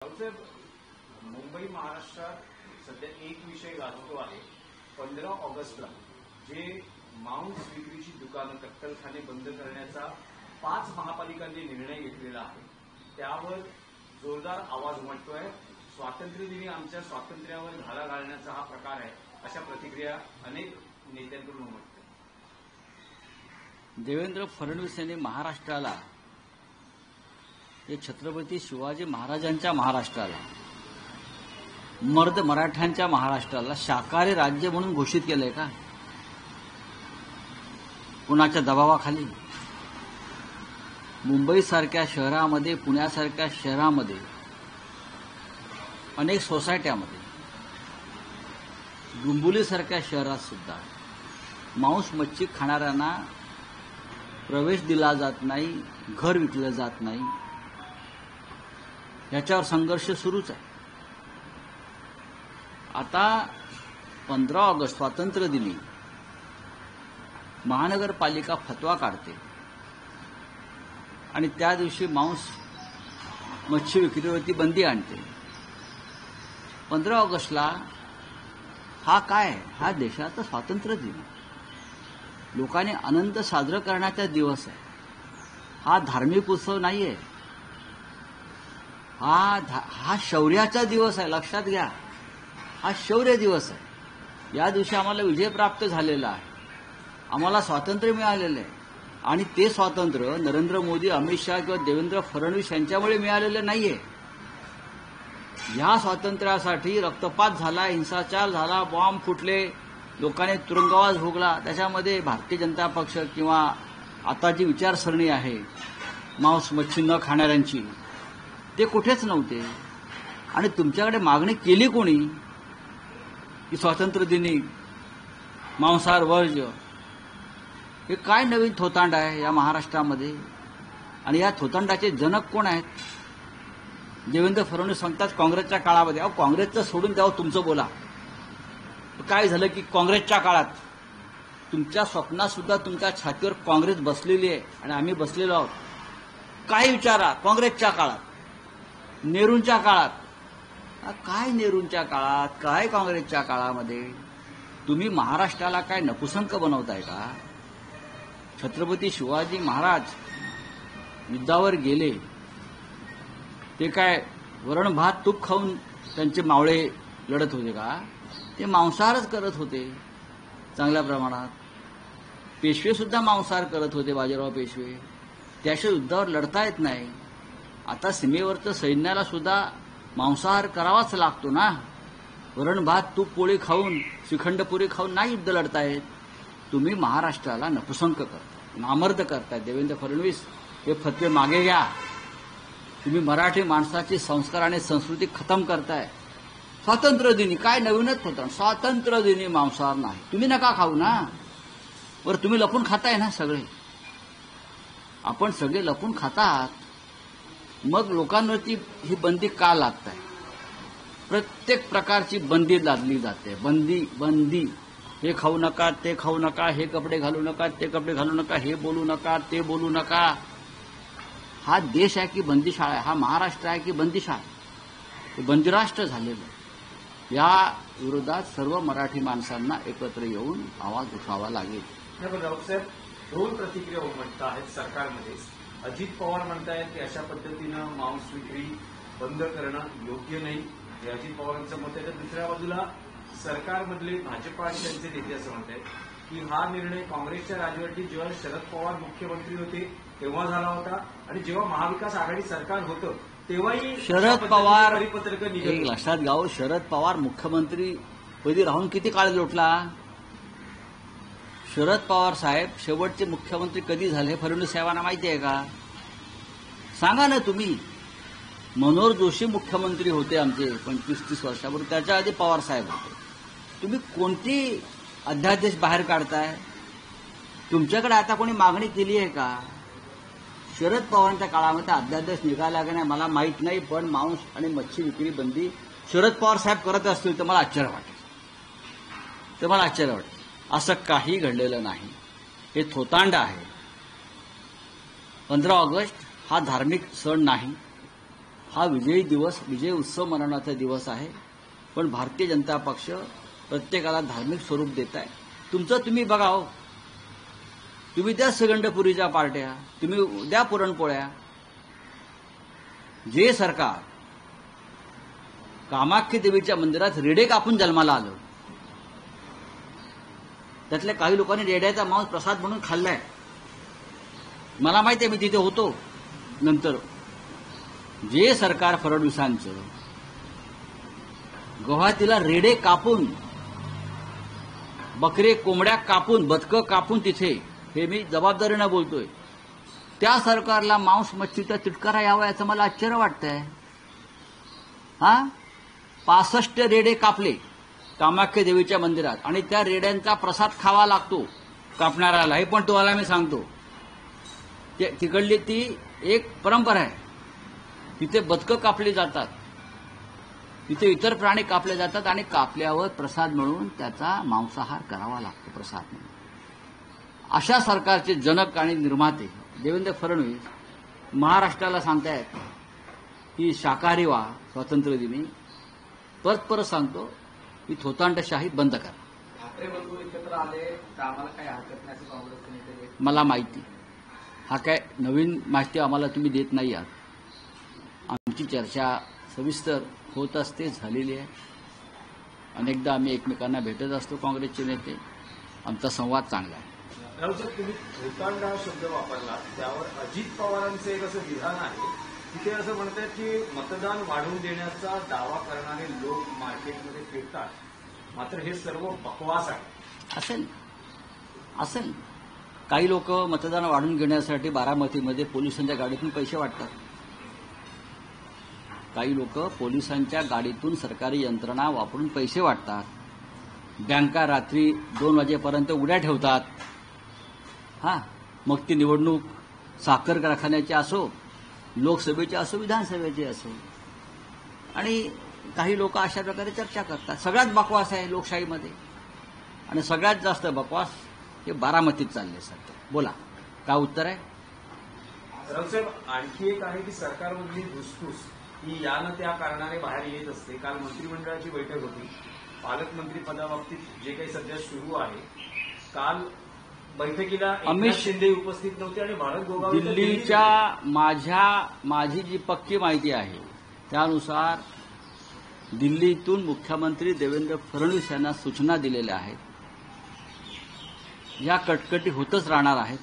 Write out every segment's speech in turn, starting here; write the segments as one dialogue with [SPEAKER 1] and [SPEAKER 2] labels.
[SPEAKER 1] साहेब, मुंबई महाराष्ट्रात सध्या एक विषय गाजतो आहे. 15 ऑगस्टला जे मांस विक्रीची दुकानं कत्तलखाने बंद करण्याचा 5 महापालिकांनी निर्णय घेतलेला आहे, त्यावर जोरदार आवाज उमटतोय. स्वातंत्र्यदिनी आमच्या स्वातंत्र्यावर घाला घालण्याचा हा प्रकार आहे, अशा प्रतिक्रिया अनेक नेत्यांकडून उमटतात.
[SPEAKER 2] देवेंद्र फडणवीस यांनी महाराष्ट्राला, हे छत्रपती शिवाजी महाराजांच्या महाराष्ट्राला, मर्द मराठ्यांच्या महाराष्ट्राला शाकाहारी राज्य म्हणून घोषित केलंय का? कुणाच्या दबावाखाली? मुंबईसारख्या शहरामध्ये, पुण्यासारख्या शहरामध्ये, अनेक सोसायट्यामध्ये, डोंबिवलीसारख्या शहरात सुद्धा मांस मच्छी खाणाऱ्यांना प्रवेश दिला जात नाही, घर विकलं जात नाही. याच्यावर संघर्ष सुरूच आहे. आता 15 ऑगस्ट स्वातंत्र्य दिनी महानगरपालिका फतवा काढते आणि त्या दिवशी मांस मच्छी विक्रीवरती बंदी आणते. 15 ऑगस्टला हा काय? हा देशाचा स्वातंत्र्य दिन, लोकांनी आनंद साजरा करण्याचा दिवस आहे. हा धार्मिक उत्सव नाहीये. हा शौर्याचा दिवस आहे. लक्षात घ्या, हा शौर्य दिवस आहे. या दिवशी आम्हाला विजय प्राप्त झालेला आहे, आम्हाला स्वातंत्र्य मिळालेलं आहे. आणि ते स्वातंत्र्य नरेंद्र मोदी, अमित शहा किंवा देवेंद्र फडणवीस यांच्यामुळे मिळालेलं नाहीये. या स्वातंत्र्यासाठी रक्तपात झाला, हिंसाचार झाला, बॉम्ब फुटले, लोकांनी तुरुंगवास भोगला. त्याच्यामध्ये भारतीय जनता पक्ष किंवा आता जी विचारसरणी आहे मांस मच्छी न खाणाऱ्यांची, ते कुठेच नव्हते. आणि तुमच्याकडे मागणी केली कोणी की स्वातंत्र्य दिनी मांसाहार वर्ज्य? हे काय नवीन थोतांड आहे या महाराष्ट्रामध्ये? आणि या थोतांडाचे जनक कोण आहेत? देवेंद्र फडणवीस सांगतात काँग्रेसच्या काळामध्ये. अहो, काँग्रेसचं सोडून द्यावं, तुमचं बोला. काय झालं की काँग्रेसच्या काळात तुमच्या स्वप्नात सुद्धा तुमच्या छातीवर काँग्रेस बसलेली आहे आणि आम्ही बसलेलो आहोत. काय विचारा काँग्रेसच्या काळात, नेहरूंच्या काळात. काय नेहरूंच्या काळात, काय काँग्रेसच्या काळामध्ये? तुम्ही महाराष्ट्राला काय नपुसंक बनवताय का? छत्रपती शिवाजी महाराज युद्धावर गेले, ते काय वरण भात तूप खाऊन त्यांचे मावळे लढत होते का? ते मांसाहारच करत होते चांगल्या प्रमाणात. पेशवे सुद्धा मांसाहार करत होते, बाजीराव पेशवे. त्याशिवाय युद्धावर लढता येत नाही. आता सीमेवरचं सैन्याला सुद्धा मांसाहार करावाच लागतो ना. वरण भात तूप पोळी खाऊन, श्रीखंडपुरी खाऊन नाही युद्ध लढता येत. तुम्ही महाराष्ट्राला नपुसंक करताय, नामर्द करताय. देवेंद्र फडणवीस, हे फतवे मागे घ्या. तुम्ही मराठी माणसाची संस्कार आणि संस्कृती खतम करताय. स्वातंत्र्य दिनी काय नवीनच होतं? स्वातंत्र्य दिनी मांसाहार नाही. तुम्ही नका खाऊ ना. बरं, तुम्ही लपून खाताय ना सगळे. आपण सगळे लपून खातात. मग लोकांवरती ही बंदी का लागताय? प्रत्येक प्रकारची बंदी लादली जाते. बंदी. हे खाऊ नका, ते खाऊ नका, हे कपडे घालू नका, ते कपडे घालू नका, हे बोलू नका, ते बोलू नका. हा देश आहे की बंदीशाळा आहे? हा महाराष्ट्र आहे की बंदीशाळा आहे? हे बंदिराष्ट्र झालेलं आहे. या विरोधात सर्व मराठी माणसांना एकत्र येऊन आवाज उठवावा लागेल.
[SPEAKER 1] राऊतसाहेब, 2 प्रतिक्रिया उमटत आहेत सरकारमध्ये. अजित पवार म्हणतायत की अशा पद्धतीनं मांस विक्री बंद करणं योग्य नाही, हे अजित पवारांचं मत आहे. तर दुसऱ्या बाजूला सरकारमधले भाजपा आणि त्यांचे नेते असं म्हणतायत की हा निर्णय काँग्रेसच्या राजवटीत जेव्हा शरद पवार मुख्यमंत्री होते तेव्हा झाला होता, आणि जेव्हा महाविकास आघाडी सरकार होतं तेव्हाही
[SPEAKER 2] शरद पवार,
[SPEAKER 1] परिपत्रक
[SPEAKER 2] एक लक्षात घ्यावं, शरद पवार मुख्यमंत्री पदी राहून किती काळ लोटला? शरद पवार साहेब शेवटचे मुख्यमंत्री कधी झाले फडणवीस साहेबांना माहिती आहे का? सांगा ना तुम्ही. मनोहर जोशी मुख्यमंत्री होते आमचे 25-30 वर्षापूर्वी, त्याच्या आधी पवार साहेब होते. तुम्ही कोणती अध्यादेश बाहेर काढताय? तुमच्याकडे आता कोणी मागणी केली आहे का? शरद पवारांच्या काळामध्ये अध्यादेश निघाला का नाही मला माहीत नाही, पण मांस आणि मच्छी विक्री बंदी शरद पवार साहेब करत असतील तर मला आश्चर्य वाटेल. असं काही घडलेलं नाही. हे थोतांड आहे. 15 ऑगस्ट हा धार्मिक सण नाही. हा विजयी दिवस, विजय उत्सव मनवण्याचा दिवस आहे. पण भारतीय जनता पक्ष प्रत्येकाला धार्मिक स्वरूप देत आहे. तुमचं तुम्ही बघा हो, तुम्ही द्या श्रीगंधपुरीच्या पार्ट्या, तुम्ही द्या पुरणपोळ्या. जे सरकार कामाख्या देवीच्या मंदिरात रेडे कापून जन्माला आलं, त्यातल्या काही लोकांनी रेड्याचा मांस प्रसाद म्हणून खाल्लाय. मला माहिती आहे, मी तिथे होतो. नंतर जे सरकार फडणवीसांचं गुवाहाटीला रेडे कापून, बकरे कोंबड्या कापून, बदकं कापून तिथे, हे मी जबाबदारीनं बोलतोय, त्या सरकारला मांस मच्छीचा तिटकारा यावा याचं मला आश्चर्य वाटतंय. 65 रेडे कापले कामाख्या देवीच्या मंदिरात आणि त्या रेड्यांचा प्रसाद खावा लागतो कापणाऱ्याला. हे पण तुम्हाला मी सांगतो, तिकडली ती एक परंपरा आहे. तिथे बदकं कापली जातात, तिथे इतर प्राणी कापले जातात आणि कापल्यावर प्रसाद म्हणून त्याचा मांसाहार करावा लागतो प्रसाद म्हणून. अशा सरकारचे जनक आणि निर्माते देवेंद्र फडणवीस महाराष्ट्राला सांगतायत की शाकाहारी व्हा स्वातंत्र्यदिनी. परत परत सांगतो की थोतांडशाही बंद करा.
[SPEAKER 3] ठाकरे बंधू एकत्र आले तर आम्हाला काही हरकत नाही असं काँग्रेसचे नेते.
[SPEAKER 2] मला माहिती, हा काय नवीन माहिती आम्हाला तुम्ही देत नाही आहात. आमची चर्चा सविस्तर होत असते, झालेली आहे. अनेकदा आम्ही एकमेकांना भेटत असतो काँग्रेसचे नेते. आमचा संवाद चांगला आहे.
[SPEAKER 1] राऊत साहेब, तुम्ही थोतांड हा शब्द वापरला, त्यावर अजित पवारांचं एक असं विधान आहे की ते असं म्हणतात की मतदान वाढवून देण्याचा दावा करणारे लोक मार्केटमध्ये फिरतात, मात्र हे सर्व बकवास आहे.
[SPEAKER 2] असेल काही लोक मतदान वाढवून घेण्यासाठी बारामतीमध्ये पोलिसांच्या गाडीतून पैसे वाटतात. काही लोक पोलिसांच्या गाडीतून सरकारी यंत्रणा वापरून पैसे वाटतात. बँका रात्री 2 वाजेपर्यंत उड्या ठेवतात. मग ती निवडणूक साखर कारखान्याची असो, लोकसभेची असो, विधानसभेची असो. आणि काही लोक अशा प्रकारे चर्चा करतात. सगळ्यात बकवास आहे लोकशाहीमध्ये, आणि सगळ्यात जास्त बकवास हे बारामतीत चालले सध्या. बोला, काय उत्तर आहे?
[SPEAKER 1] राऊतसाहेब, आणखी एक आहे की सरकारमधली धुसफूस ही यानं त्या कारणाने बाहेर येत असते. काल मंत्रिमंडळाची बैठक होती, पालकमंत्री पदाबाबतीत जे काही सध्या सुरू आहे. काल बैठकीला एकनाथ शिंदे उपस्थित नव्हते आणि भारत गोगावले
[SPEAKER 2] दिल्लीच्या माझी जी पक्की माहिती आहे त्यानुसार दिल्लीतून मुख्यमंत्री देवेंद्र फडणवीस यांना सूचना दिलेल्या आहेत. या कटकटी होतच राहणार आहेत.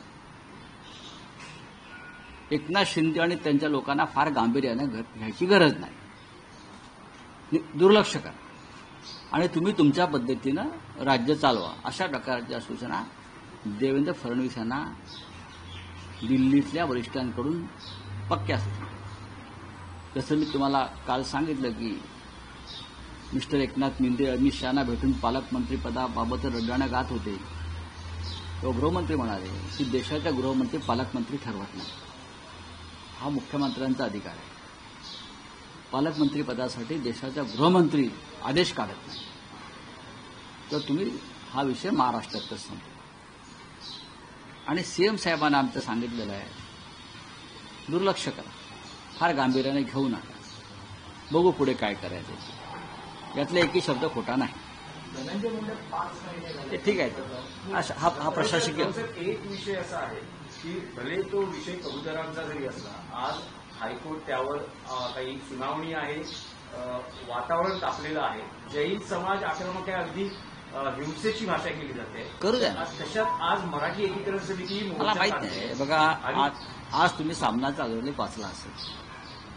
[SPEAKER 2] एकनाथ शिंदे आणि त्यांच्या लोकांना फार गांभीर्याने घ्यायची गरज नाही. दुर्लक्ष करा आणि तुम्ही तुमच्या पद्धतीनं राज्य चालवा, अशा प्रकारच्या सूचना देवेंद्र फडणवीस यांना दिल्लीतल्या वरिष्ठांकडून पक्क्या सूचना. जसं मी तुम्हाला काल सांगितलं की मिस्टर एकनाथ शिंदे अमित शहाना भेटून पालकमंत्री पदाबाबत रड्डाणं गात होते, तो गृहमंत्री म्हणाले की देशाच्या गृहमंत्री पालकमंत्री ठरवत नाही. हा मुख्यमंत्र्यांचा अधिकार आहे. पालकमंत्री पदासाठी देशाच्या गृहमंत्री आदेश काढत नाही. तर तुम्ही हा विषय महाराष्ट्रातच सांगतो. आणि सीएम साहेबांना आमचं सांगितलेलं आहे, दुर्लक्ष करा, फार गांभीर्याने घेऊ नका, बघू पुढे काय करायचं. यातला एकही शब्द खोटा नाही.
[SPEAKER 3] धनंजय मुंडे 5 महिने झाले.
[SPEAKER 2] ते ठीक आहे. हा प्रशासकीय
[SPEAKER 1] एक विषय असा आहे की भले तो विषय कबुतरांचा जरी असला, आज हायकोर्ट त्यावर काही सुनावणी आहे, वातावरण तापलेलं आहे. जैन समाज आक्रमक आहे, अगदी हिंसेची भाषा केली जाते.
[SPEAKER 2] करू द्या.
[SPEAKER 1] तशात आज मराठी एकीकरण समिती
[SPEAKER 2] मला माहित नाही. बघा, आज तुम्ही सामना चालवले 5ला असेल,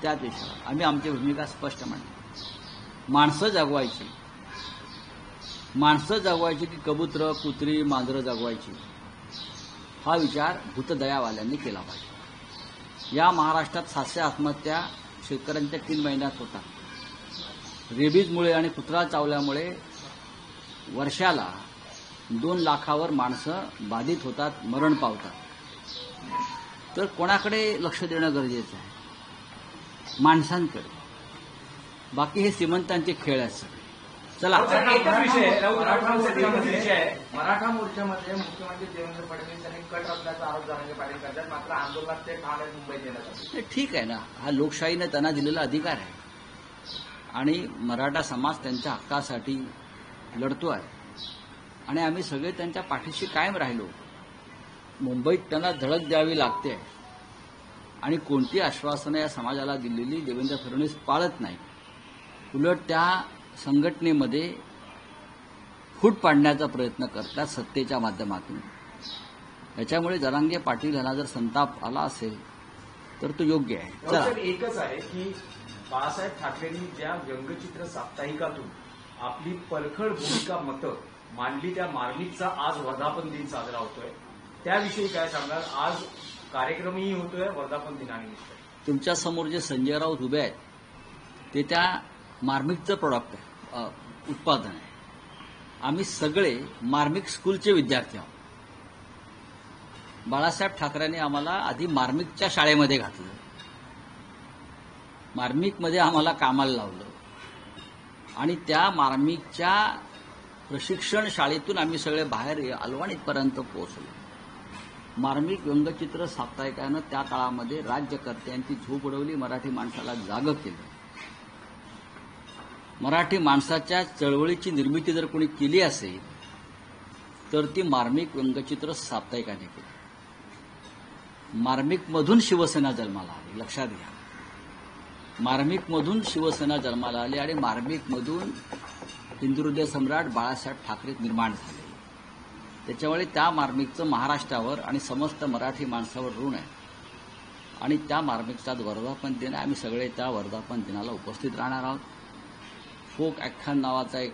[SPEAKER 2] त्याच विषयावर आम्ही आमची भूमिका स्पष्ट मांडली. माणसं जगवायची की कबूतर, कुत्री, मांजरं जगवायची, हा विचार भूतदयावाल्यांनी केला पाहिजे. या महाराष्ट्रात 700 आत्महत्या शेतकऱ्यांच्या 3 महिन्यात होतात. रेबीजमुळे आणि कुत्रा चावल्यामुळे वर्षाला 2 लाखावर माणसं बाधित होतात, मरण पावतात. तर कोणाकडे लक्ष देणं गरजेचं आहे? माणसांकडे. बाकी हे श्रीमंतांचे खेळ आहेत सगळे. चला
[SPEAKER 1] एकच विषय आहे, राऊत राठवांसाठी एकच विषय आहे.
[SPEAKER 3] मराठा मोर्चामध्ये मुख्यमंत्री देवेंद्र फडणवीस यांनी कट रचल्याचा आरोप जरांगे पाटील करतात. मात्र आंदोलनात ते ठाणे मुंबईत येण्यात आले.
[SPEAKER 2] ते ठीक आहे ना, हा लोकशाहीने त्यांना दिलेला अधिकार आहे आणि मराठा समाज त्यांच्या हक्कासाठी लढतो आहे आणि आम्ही सगळे त्यांच्या पाठीशी कायम राहिलो. मुंबईत त्यांना धडक द्यावी लागते आणि कोणती आश्वासनं या समाजाला दिलेली देवेंद्र फडणवीस पाळत नाही. उलट त्या संघटनेमध्ये फूट पाडण्याचा प्रयत्न करतात सत्तेच्या माध्यमातून. याच्यामुळे जरांगे पाटील यांना जर संताप आला असेल तर तो योग्य आहे. चला
[SPEAKER 1] राऊत एकच आहे की बाळासाहेब ठाकरेंनी ज्या व्यंगचित्र साप्ताहिकातून आपली परखड भूमिका मतं मांडली, त्या मार्मिकचा आज वर्धापन दिन साजरा होतोय. त्याविषयी काय सांगाल? आज कार्यक्रमही होतोय वर्धापन दिनानिमित्त.
[SPEAKER 2] तुमच्या समोर जे संजय राऊत उभे आहेत ते त्या मार्मिकचं प्रोडक्ट आहे, उत्पादन आहे. आम्ही सगळे मार्मिक स्कूलचे विद्यार्थी आहोत. बाळासाहेब ठाकरेंनी आम्हाला आधी मार्मिकच्या शाळेमध्ये घातलं, मार्मिकमध्ये आम्हाला कामाला लावलं आणि त्या मार्मिकच्या प्रशिक्षण शाळेतून आम्ही सगळे बाहेर आलो आणि इथपर्यंत पोहोचलो. मार्मिक व्यंगचित्र साप्ताहिकानं त्या काळामध्ये राज्यकर्त्यांची झोप उडवली, मराठी माणसाला जागं केलं. मराठी माणसाच्या चळवळीची निर्मिती जर कोणी केली असेल तर ती मार्मिक व्यंगचित्र साप्ताहिकाने केली. मार्मिकमधून शिवसेना जन्माला आली, लक्षात घ्या. मार्मिकमधून शिवसेना जन्माला आली आणि मार्मिकमधून हिंदुहृदय सम्राट बाळासाहेब ठाकरे निर्माण झाले. त्याच्यामुळे त्या मार्मिकचं महाराष्ट्रावर आणि समस्त मराठी माणसावर ऋण आहे आणि त्या मार्मिकचा वर्धापन दिन आहे. आम्ही सगळे त्या वर्धापन दिनाला उपस्थित राहणार आहोत. फोक ॲख्यान नावाचा एक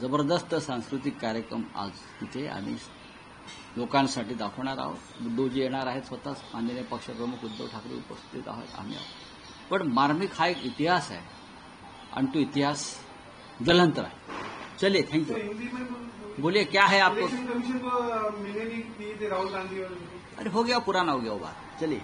[SPEAKER 2] जबरदस्त सांस्कृतिक कार्यक्रम आज तिथे आम्ही लोकांसाठी दाखवणार आहोत. उद्धवजी येणार आहेत, स्वतःच माननीय पक्षप्रमुख उद्धव ठाकरे उपस्थित आहोत, आम्ही आहोत. पण मार्मिक हा एक इतिहास आहे आणि तो इतिहास ज्वलंत आहे. चलिए, थैंक यू. बोलिए, क्या है आपको?
[SPEAKER 4] इलेक्शन कमीशन को मिलेगी राहुल गांधी और
[SPEAKER 2] अरे हो गया, पुराना हो गया वो बात. चलिए.